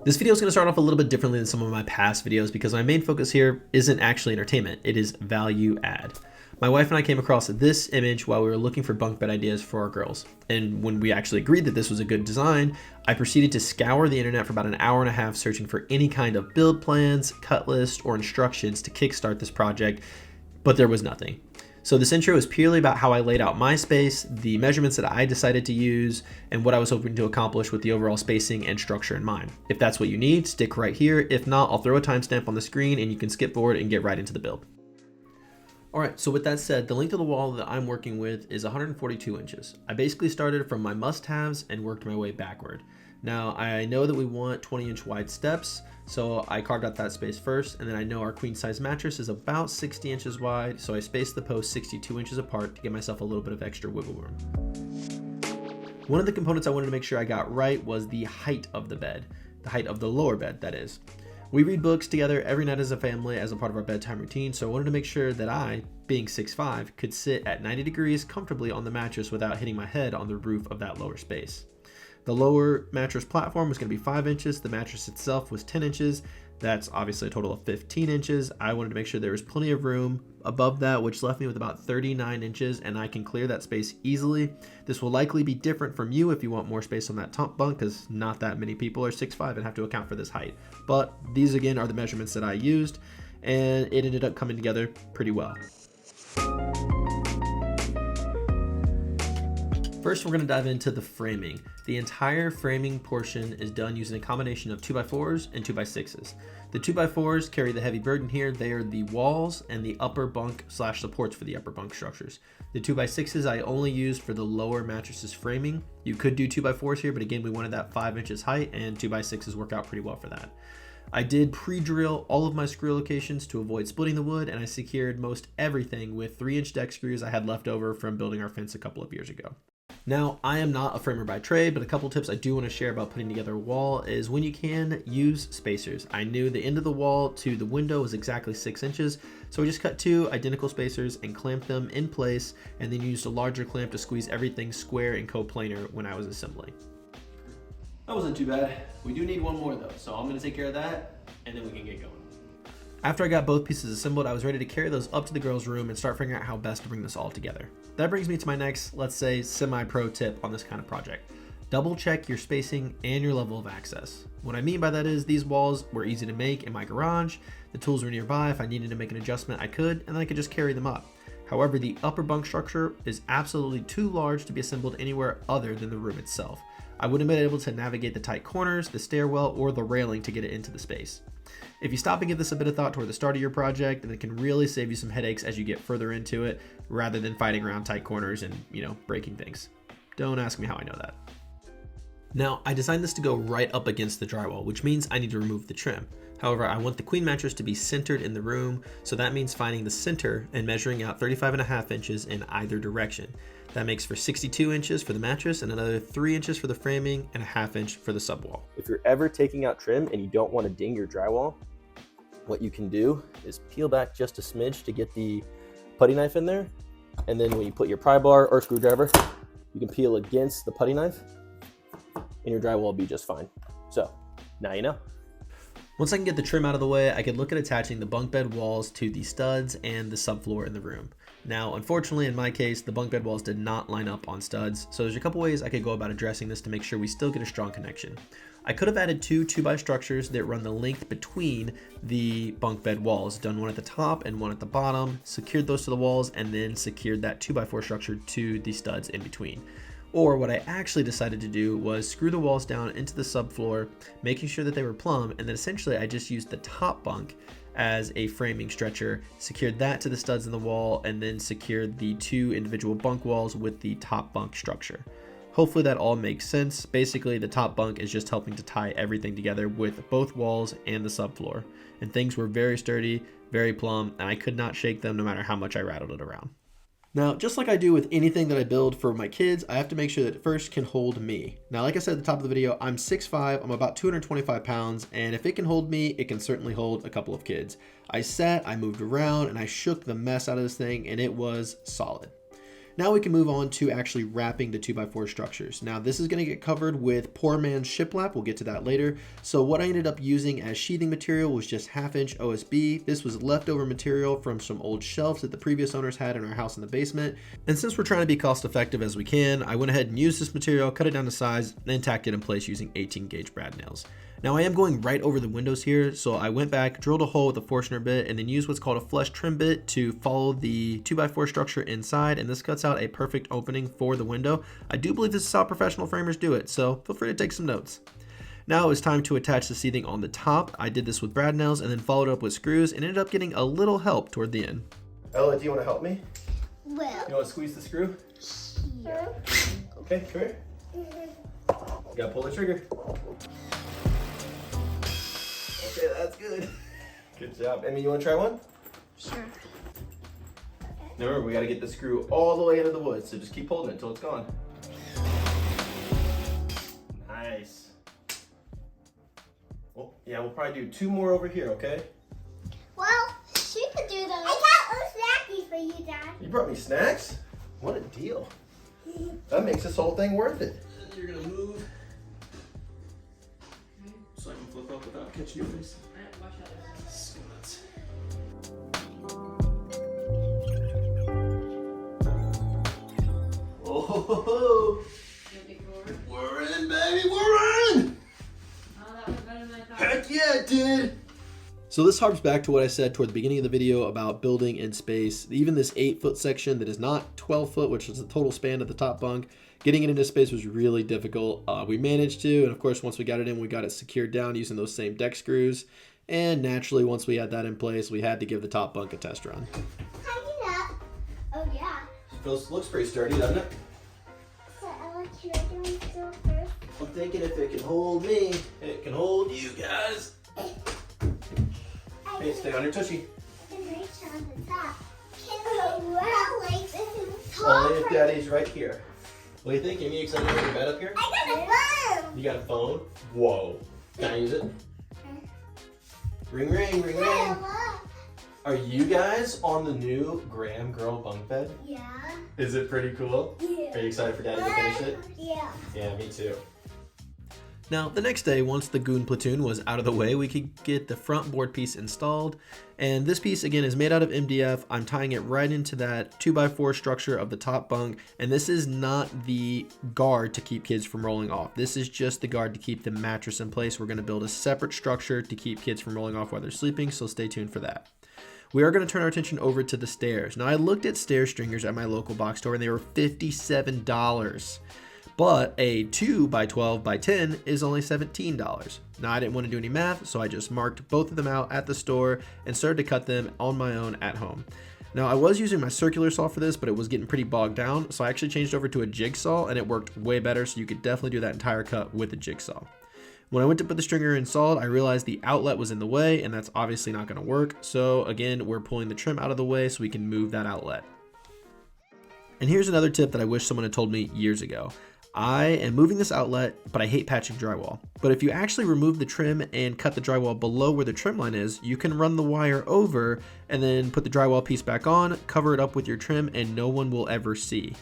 This video is going to start off a little bit differently than some of my past videos because my main focus here isn't actually entertainment, it is value add. My wife and I came across this image while we were looking for bunk bed ideas for our girls. And when we actually agreed that this was a good design, I proceeded to scour the internet for about an hour and a half searching for any kind of build plans, cut list, or instructions to kickstart this project, but there was nothing. So this intro is purely about how I laid out my space, the measurements that I decided to use, and what I was hoping to accomplish with the overall spacing and structure in mind. If that's what you need, stick right here. If not, I'll throw a timestamp on the screen and you can skip forward and get right into the build. Alright, so with that said, the length of the wall that I'm working with is 142 inches. I basically started from my must-haves and worked my way backward. Now, I know that we want 20-inch wide steps, so I carved out that space first, and then I know our queen size mattress is about 60 inches wide, so I spaced the posts 62 inches apart to give myself a little bit of extra wiggle room. One of the components I wanted to make sure I got right was the height of the bed, the height of the lower bed, that is. We read books together every night as a family as a part of our bedtime routine, so I wanted to make sure that I, being 6'5", could sit at 90 degrees comfortably on the mattress without hitting my head on the roof of that lower space. The lower mattress platform was going to be 5 inches, the mattress itself was 10 inches, that's obviously a total of 15 inches. I wanted to make sure there was plenty of room above that, which left me with about 39 inches, and I can clear that space easily. This will likely be different from you if you want more space on that top bunk, because not that many people are 6'5" and have to account for this height. But these again are the measurements that I used, and it ended up coming together pretty well. First, we're going to dive into the framing. The entire framing portion is done using a combination of 2x4s and 2x6s. The 2x4s carry the heavy burden here. They are the walls and the upper bunk / supports for the upper bunk structures. The 2x6s I only used for the lower mattresses framing. You could do 2x4s here, but again, we wanted that 5 inches height, and 2x6s work out pretty well for that. I did pre-drill all of my screw locations to avoid splitting the wood, and I secured most everything with 3-inch deck screws I had left over from building our fence a couple of years ago. Now, I am not a framer by trade, but a couple tips I do want to share about putting together a wall is when you can, use spacers. I knew the end of the wall to the window was exactly 6 inches, so I just cut 2 identical spacers and clamped them in place, and then used a larger clamp to squeeze everything square and coplanar when I was assembling. That wasn't too bad. We do need one more though, so I'm going to take care of that, and then we can get going. After I got both pieces assembled, I was ready to carry those up to the girls' room and start figuring out how best to bring this all together. That brings me to my next, let's say, semi-pro tip on this kind of project. Double check your spacing and your level of access. What I mean by that is these walls were easy to make in my garage, the tools were nearby, if I needed to make an adjustment I could, and then I could just carry them up. However, the upper bunk structure is absolutely too large to be assembled anywhere other than the room itself. I wouldn't have been able to navigate the tight corners, the stairwell, or the railing to get it into the space. If you stop and give this a bit of thought toward the start of your project, then it can really save you some headaches as you get further into it, rather than fighting around tight corners and, breaking things. Don't ask me how I know that. Now, I designed this to go right up against the drywall, which means I need to remove the trim. However, I want the queen mattress to be centered in the room, so that means finding the center and measuring out 35.5 inches in either direction. That makes for 62 inches for the mattress and another 3 inches for the framing and a ½ inch for the subwall. If you're ever taking out trim and you don't want to ding your drywall, what you can do is peel back just a smidge to get the putty knife in there. And then when you put your pry bar or screwdriver, you can peel against the putty knife and your drywall will be just fine. So now you know. Once I can get the trim out of the way, I could look at attaching the bunk bed walls to the studs and the subfloor in the room. Now, unfortunately, in my case, the bunk bed walls did not line up on studs, so there's a couple ways I could go about addressing this to make sure we still get a strong connection. I could have added 2 2x structures that run the length between the bunk bed walls, done one at the top and one at the bottom, secured those to the walls, and then secured that 2x4 structure to the studs in between. Or what I actually decided to do was screw the walls down into the subfloor, making sure that they were plumb, and then essentially I just used the top bunk as a framing stretcher, secured that to the studs in the wall, and then secured the 2 individual bunk walls with the top bunk structure. Hopefully that all makes sense. Basically, the top bunk is just helping to tie everything together with both walls and the subfloor. And things were very sturdy, very plumb, and I could not shake them no matter how much I rattled it around. Now, just like I do with anything that I build for my kids, I have to make sure that it first can hold me. Now, like I said at the top of the video, I'm 6'5", I'm about 225 pounds, and if it can hold me, it can certainly hold a couple of kids. I sat, I moved around, and I shook the mess out of this thing, and it was solid. Now we can move on to actually wrapping the 2x4 structures. Now this is going to get covered with poor man's shiplap. We'll get to that later. So what I ended up using as sheathing material was just 1/2 inch OSB. This was leftover material from some old shelves that the previous owners had in our house in the basement. And since we're trying to be cost effective as we can, I went ahead and used this material, cut it down to size, and tacked it in place using 18 gauge brad nails. Now I am going right over the windows here, so I went back, drilled a hole with a Forstner bit, and then used what's called a flush trim bit to follow the 2x4 structure inside, and this cuts out a perfect opening for the window. I do believe this is how professional framers do it, so feel free to take some notes. Now it was time to attach the sheathing on the top. I did this with brad nails and then followed up with screws and ended up getting a little help toward the end. Ella, do you want to help me? Well. You want to squeeze the screw? Sure. Okay, come here. You gotta pull the trigger. Okay, that's good. Good job. Emmy, you want to try one? Sure. Now remember, we got to get the screw all the way into the wood, so just keep holding it until it's gone. Nice. Well, yeah, we'll probably do 2 more over here, okay? Well, she could do those. I got little snackies for you, Dad. You brought me snacks? What a deal. That makes this whole thing worth it. You're going to move so I can flip up without catching your face. So nuts. Oh, we're in, baby, we're in! Oh, that was better than I thought. Heck yeah, it did! So this harps back to what I said toward the beginning of the video about building in space. Even this 8-foot section that is not 12 foot, which is the total span of the top bunk, getting it into space was really difficult. We managed to, and of course once we got it in, we got it secured down using those same deck screws. And naturally, once we had that in place, we had to give the top bunk a test run. Hang it up. Oh, yeah. Looks pretty sturdy, doesn't it? So, Ella, can I do it still first? I'm thinking if it can hold me, it can hold you guys. Hey, stay on your tushy. I can reach on the top. Like this is tall. Only if Daddy's right here. What do you think? Are you excited to have your bed up here? I got a phone. You got a phone? Whoa. Can I use it? Ring, ring, ring, ring. Are you guys on the new Graham Girl bunk bed? Yeah. Is it pretty cool? Yeah. Are you excited for Daddy to finish it? Yeah. Yeah, me too. Now, the next day, once the goon platoon was out of the way, we could get the front board piece installed. And this piece, again, is made out of MDF. I'm tying it right into that 2x4 structure of the top bunk. And this is not the guard to keep kids from rolling off. This is just the guard to keep the mattress in place. We're going to build a separate structure to keep kids from rolling off while they're sleeping, so stay tuned for that. We are going to turn our attention over to the stairs. Now, I looked at stair stringers at my local box store, and they were $57. But a 2x12x10 is only $17. Now I didn't want to do any math, so I just marked both of them out at the store and started to cut them on my own at home. Now I was using my circular saw for this, but it was getting pretty bogged down, so I actually changed over to a jigsaw and it worked way better, so you could definitely do that entire cut with a jigsaw. When I went to put the stringer installed, I realized the outlet was in the way, and that's obviously not going to work. So again, we're pulling the trim out of the way so we can move that outlet. And here's another tip that I wish someone had told me years ago. I am moving this outlet, but I hate patching drywall. But if you actually remove the trim and cut the drywall below where the trim line is, you can run the wire over and then put the drywall piece back on, cover it up with your trim, and no one will ever see.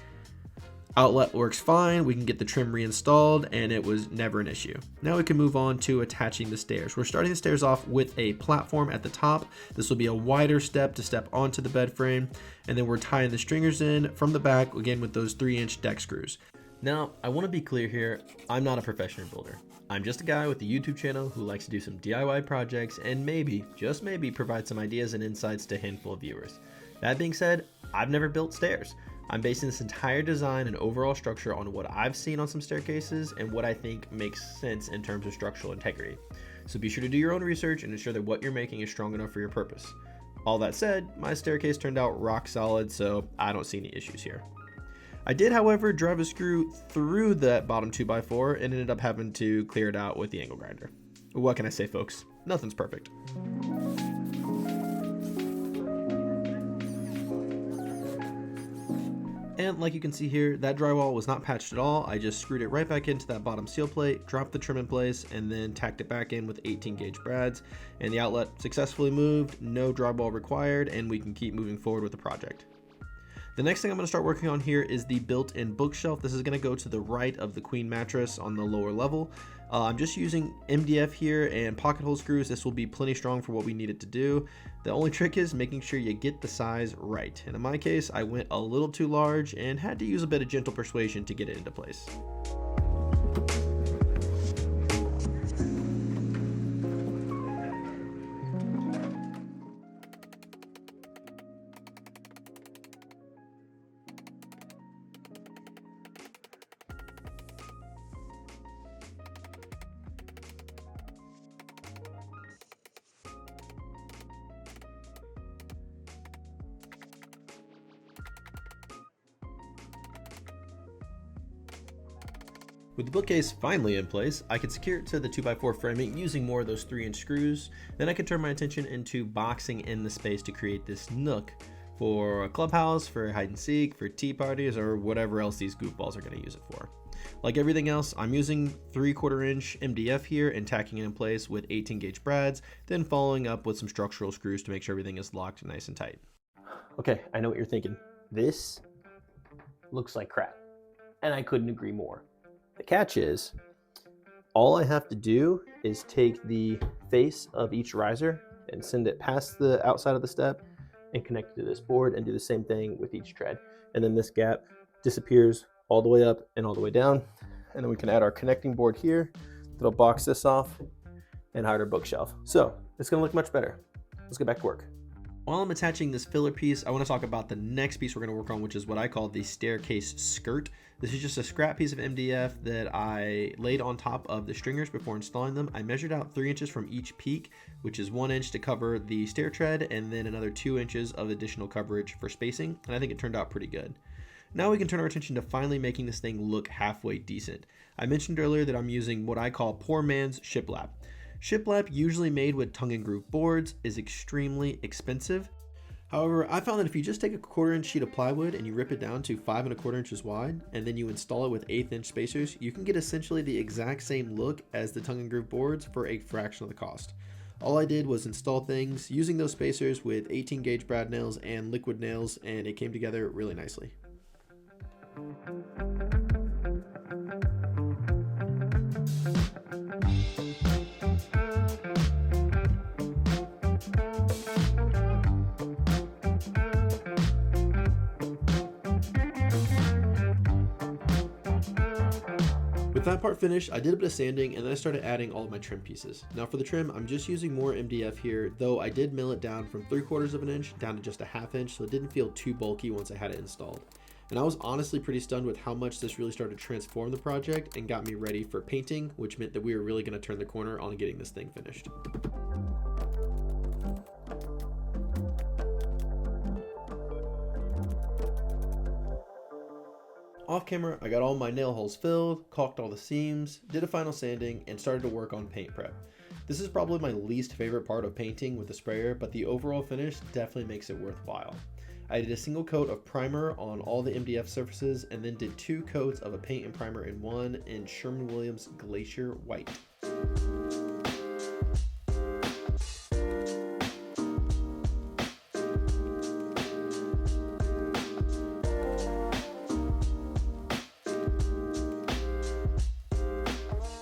Outlet works fine, we can get the trim reinstalled, and it was never an issue. Now we can move on to attaching the stairs. We're starting the stairs off with a platform at the top. This will be a wider step to step onto the bed frame, and then we're tying the stringers in from the back, again with those 3-inch deck screws. Now, I want to be clear here, I'm not a professional builder. I'm just a guy with a YouTube channel who likes to do some DIY projects and maybe, just maybe, provide some ideas and insights to a handful of viewers. That being said, I've never built stairs. I'm basing this entire design and overall structure on what I've seen on some staircases and what I think makes sense in terms of structural integrity. So be sure to do your own research and ensure that what you're making is strong enough for your purpose. All that said, my staircase turned out rock solid, so I don't see any issues here. I did, however, drive a screw through that bottom 2x4 and ended up having to clear it out with the angle grinder. What can I say, folks? Nothing's perfect. And like you can see here, that drywall was not patched at all. I just screwed it right back into that bottom seal plate, dropped the trim in place, and then tacked it back in with 18 gauge brads. And the outlet successfully moved, no drywall required, and we can keep moving forward with the project. The next thing I'm going to start working on here is the built-in bookshelf. This is going to go to the right of the queen mattress on the lower level. I'm just using MDF here and pocket hole screws. This will be plenty strong for what we need it to do. The only trick is making sure you get the size right. And in my case, I went a little too large and had to use a bit of gentle persuasion to get it into place. With the bookcase finally in place, I could secure it to the 2x4 framing using more of those 3-inch screws. Then I could turn my attention into boxing in the space to create this nook for a clubhouse, for hide and seek, for tea parties, or whatever else these goofballs are going to use it for. Like everything else, I'm using 3/4 inch MDF here and tacking it in place with 18 gauge brads, then following up with some structural screws to make sure everything is locked nice and tight. Okay, I know what you're thinking. This looks like crap, and I couldn't agree more. The catch is, all I have to do is take the face of each riser and send it past the outside of the step and connect it to this board and do the same thing with each tread. And then this gap disappears all the way up and all the way down. And then we can add our connecting board here that'll box this off and hide our bookshelf. So it's gonna look much better. Let's get back to work. While I'm attaching this filler piece, I want to talk about the next piece we're going to work on, which is what I call the staircase skirt. This is just a scrap piece of MDF that I laid on top of the stringers before installing them. I measured out 3 inches from each peak, which is 1 inch to cover the stair tread, and then another 2 inches of additional coverage for spacing, and I think it turned out pretty good. Now we can turn our attention to finally making this thing look halfway decent. I mentioned earlier that I'm using what I call poor man's shiplap. Shiplap, usually made with tongue and groove boards, is extremely expensive. However, I found that if you just take a 1/4 inch sheet of plywood and you rip it down to 5 1/4 inches wide, and then you install it with 1/8 inch spacers, you can get essentially the exact same look as the tongue and groove boards for a fraction of the cost. All I did was install things using those spacers with 18 gauge brad nails and liquid nails, and it came together really nicely. With that part finished, I did a bit of sanding and then I started adding all of my trim pieces. Now for the trim, I'm just using more MDF here, though I did mill it down from 3/4 inch down to just a 1/2 inch, so it didn't feel too bulky once I had it installed. And I was honestly pretty stunned with how much this really started to transform the project and got me ready for painting, which meant that we were really going to turn the corner on getting this thing finished. Off camera, I got all my nail holes filled, caulked all the seams, did a final sanding, and started to work on paint prep. This is probably my least favorite part of painting with the sprayer, but the overall finish definitely makes it worthwhile. I did a single coat of primer on all the MDF surfaces and then did 2 coats of a paint and primer in one in Sherwin-Williams Glacier White.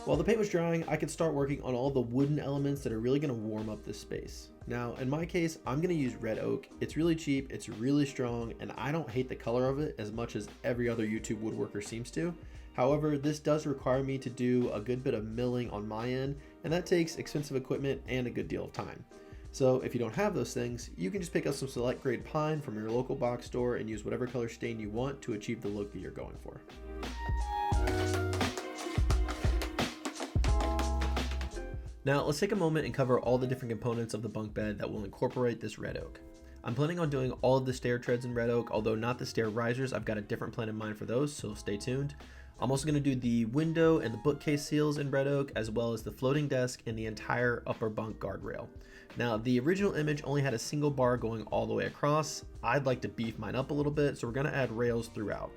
While the paint was drying, I could start working on all the wooden elements that are really going to warm up this space. Now, in my case, I'm going to use red oak. It's really cheap, it's really strong, and I don't hate the color of it as much as every other YouTube woodworker seems to. However, this does require me to do a good bit of milling on my end, and that takes expensive equipment and a good deal of time. So if you don't have those things, you can just pick up some select grade pine from your local box store and use whatever color stain you want to achieve the look that you're going for. Now let's take a moment and cover all the different components of the bunk bed that will incorporate this red oak. I'm planning on doing all of the stair treads in red oak, although not the stair risers. I've got a different plan in mind for those, so stay tuned. I'm also going to do the window and the bookcase seals in red oak, as well as the floating desk and the entire upper bunk guardrail. Now the original image only had a single bar going all the way across. I'd like to beef mine up a little bit, so we're going to add rails throughout.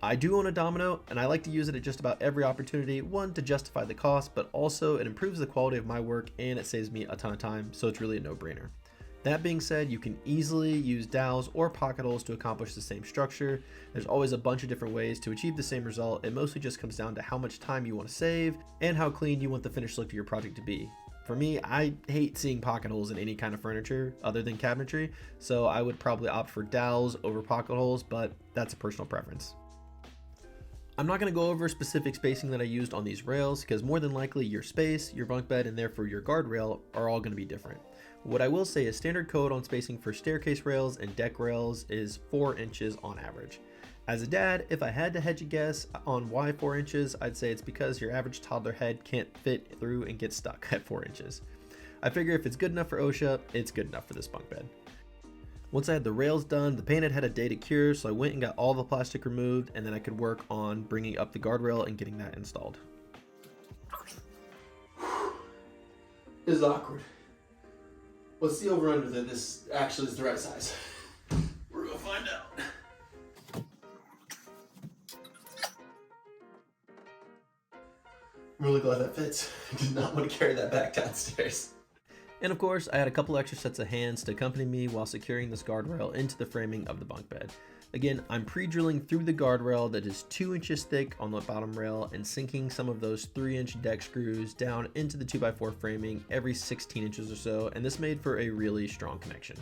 I do own a domino, and I like to use it at just about every opportunity, one, to justify the cost, but also it improves the quality of my work and it saves me a ton of time, so it's really a no-brainer. That being said, you can easily use dowels or pocket holes to accomplish the same structure. There's always a bunch of different ways to achieve the same result. It mostly just comes down to how much time you want to save and how clean you want the finished look of your project to be. For me, I hate seeing pocket holes in any kind of furniture other than cabinetry, so I would probably opt for dowels over pocket holes, but that's a personal preference. I'm not going to go over specific spacing that I used on these rails because more than likely your space, your bunk bed, and therefore your guardrail are all going to be different. What I will say is standard code on spacing for staircase rails and deck rails is 4 inches on average. As a dad, if I had to hedge a guess on why 4 inches, I'd say it's because your average toddler head can't fit through and get stuck at 4 inches. I figure if it's good enough for OSHA, it's good enough for this bunk bed. Once I had the rails done, the paint had a day to cure, so I went and got all the plastic removed, and then I could work on bringing up the guardrail and getting that installed. This is awkward. Let's see over under that this actually is the right size. We're gonna find out. I'm really glad that fits. I did not want to carry that back downstairs. And of course, I had a couple extra sets of hands to accompany me while securing this guardrail into the framing of the bunk bed. Again, I'm pre-drilling through the guardrail that is 2 inches thick on the bottom rail and sinking some of those 3-inch deck screws down into the 2x4 framing every 16 inches or so, and this made for a really strong connection.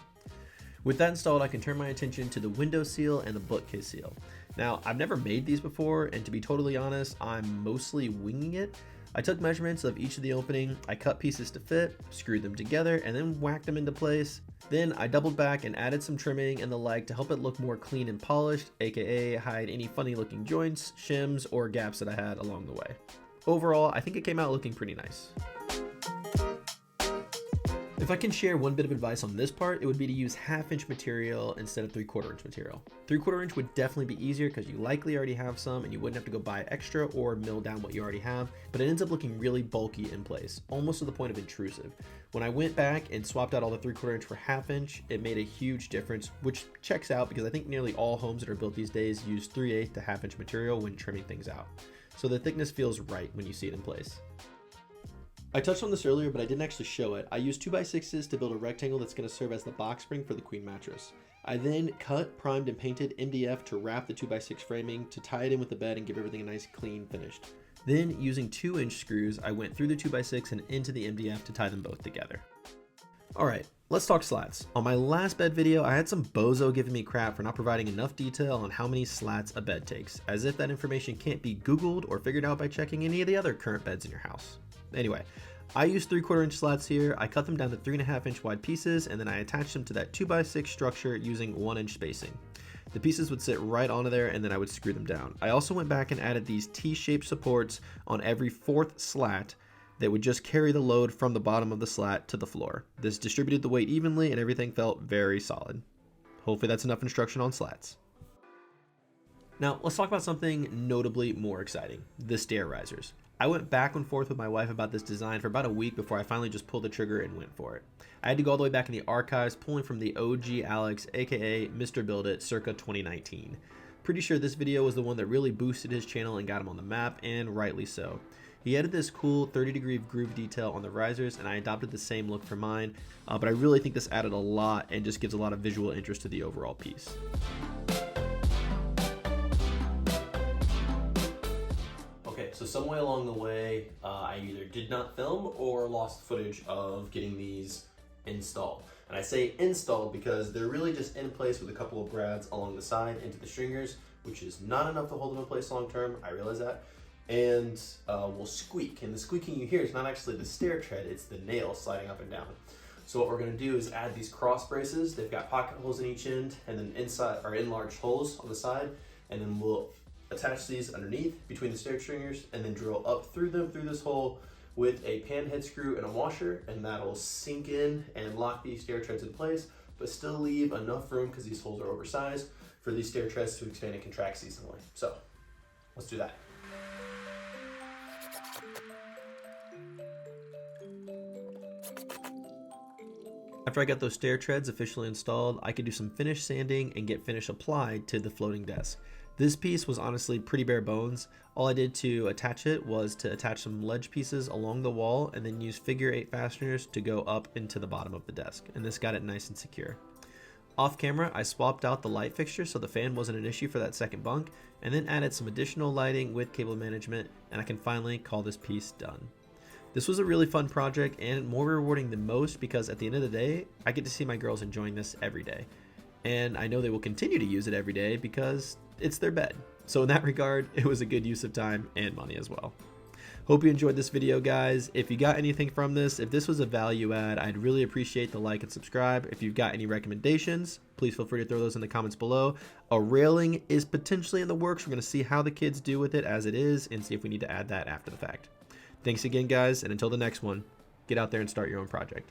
With that installed, I can turn my attention to the window seal and the bookcase seal. Now, I've never made these before, and to be totally honest, I'm mostly winging it. I took measurements of each of the opening, I cut pieces to fit, screwed them together, and then whacked them into place. Then I doubled back and added some trimming and the like to help it look more clean and polished, aka hide any funny looking joints, shims, or gaps that I had along the way. Overall, I think it came out looking pretty nice. If I can share one bit of advice on this part, it would be to use 1/2 inch material instead of 3/4 inch material. 3/4 inch would definitely be easier because you likely already have some and you wouldn't have to go buy extra or mill down what you already have, but it ends up looking really bulky in place, almost to the point of intrusive. When I went back and swapped out all the 3/4 inch for 1/2 inch, it made a huge difference, which checks out because I think nearly all homes that are built these days use 3/8 to 1/2 inch material when trimming things out. So the thickness feels right when you see it in place. I touched on this earlier, but I didn't actually show it. I used 2x6s to build a rectangle that's going to serve as the box spring for the queen mattress. I then cut, primed, and painted MDF to wrap the 2x6 framing to tie it in with the bed and give everything a nice clean finish. Then, using 2-inch screws, I went through the 2x6 and into the MDF to tie them both together. Alright, let's talk slats. On my last bed video, I had some bozo giving me crap for not providing enough detail on how many slats a bed takes, as if that information can't be Googled or figured out by checking any of the other current beds in your house. Anyway, I used 3/4 inch slats here. I cut them down to 3.5 inch wide pieces, and then I attached them to that 2x6 structure using 1 inch spacing. The pieces would sit right onto there, and then I would screw them down. I also went back and added these T-shaped supports on every 4th slat that would just carry the load from the bottom of the slat to the floor. This distributed the weight evenly, and everything felt very solid. Hopefully that's enough instruction on slats. Now, let's talk about something notably more exciting, the stair risers. I went back and forth with my wife about this design for about a week before I finally just pulled the trigger and went for it. I had to go all the way back in the archives, pulling from the OG Alex, aka Mr. Build It, circa 2019. Pretty sure this video was the one that really boosted his channel and got him on the map, and rightly so. He added this cool 30-degree groove detail on the risers, and I adopted the same look for mine, but I really think this added a lot and just gives a lot of visual interest to the overall piece. So some way along the way, I either did not film or lost footage of getting these installed. And I say installed because they're really just in place with a couple of brads along the side into the stringers, which is not enough to hold them in place long term, I realize that, and will squeak. And the squeaking you hear is not actually the stair tread, it's the nail sliding up and down. So what we're gonna do is add these cross braces. They've got pocket holes in each end and then inside are enlarged holes on the side, and then we'll attach these underneath between the stair stringers and then drill up through them through this hole with a pan head screw and a washer, and that'll sink in and lock these stair treads in place, but still leave enough room, because these holes are oversized, for these stair treads to expand and contract seasonally. So let's do that. After I got those stair treads officially installed, I could do some finish sanding and get finish applied to the floating desk. This piece was honestly pretty bare bones. All I did to attach it was to attach some ledge pieces along the wall and then use figure 8 fasteners to go up into the bottom of the desk, and this got it nice and secure. Off camera, I swapped out the light fixture so the fan wasn't an issue for that second bunk, and then added some additional lighting with cable management, and I can finally call this piece done. This was a really fun project and more rewarding than most because at the end of the day, I get to see my girls enjoying this every day. And I know they will continue to use it every day because it's their bed. So in that regard, it was a good use of time and money as well. Hope you enjoyed this video, guys. If you got anything from this, if this was a value add, I'd really appreciate the like and subscribe. If you've got any recommendations, please feel free to throw those in the comments below. A railing is potentially in the works. We're going to see how the kids do with it as it is and see if we need to add that after the fact. Thanks again, guys, and until the next one, get out there and start your own project.